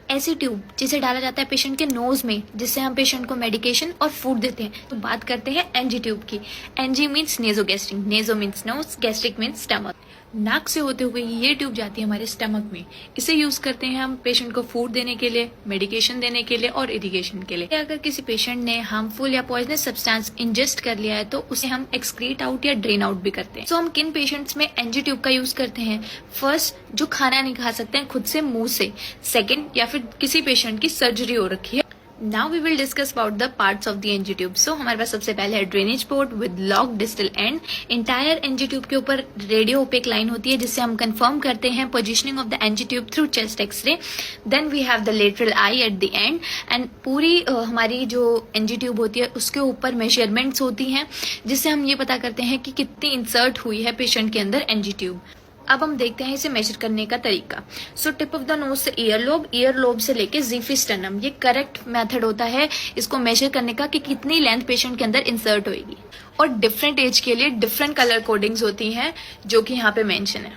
ऐसी ट्यूब जिसे डाला जाता है पेशेंट के नोज में, जिससे हम पेशेंट को मेडिकेशन और फूड देते हैं। तो बात करते हैं एनजी ट्यूब की। NG means nasogastric, naso means nose, gastric means stomach. नाक से होते हुए ये ट्यूब जाती है हमारे स्टमक में। इसे यूज करते हैं हम पेशेंट को फूड देने के लिए, मेडिकेशन देने के लिए और इरिगेशन के लिए। अगर किसी पेशेंट ने हार्मफुल या पॉइजनस सब्सटेंस इंजेस्ट कर लिया है तो उसे हम एक्सक्रीट आउट या ड्रेन आउट भी करते हैं। तो हम किन पेशेंट्स में एनजी ट्यूब का यूज करते हैं? फर्स्ट, जो खाना नहीं खा सकते हैं खुद से मुंह से। सेकेंड, या फिर किसी पेशेंट की सर्जरी हो रखी है। Now we will discuss about the parts of the NG tube. So हमारे पास सबसे पहले है drainage port with long distal end. Entire NG tube के ऊपर रेडियो ओपेक लाइन होती है जिससे हम कंफर्म करते हैं positioning of the NG tube through chest x ray. Then we have the lateral eye at the end and पूरी हमारी जो एनजी ट्यूब होती है उसके ऊपर मेजरमेंट्स होती हैं जिससे हम ये पता करते हैं कि कितनी इंसर्ट हुई है पेशेंट के अंदर एनजी ट्यूब। अब हम देखते हैं इसे मेजर करने का तरीका। So tip of the nose से ईयर लोब से लेके ज़ीफिस्टर्नम, ये करेक्ट मेथड होता है इसको मेजर करने का कि कितनी लेंथ पेशेंट के अंदर इंसर्ट होगी। और डिफरेंट एज के लिए डिफरेंट कलर कोडिंग्स होती हैं जो कि यहाँ पे मेंशन है।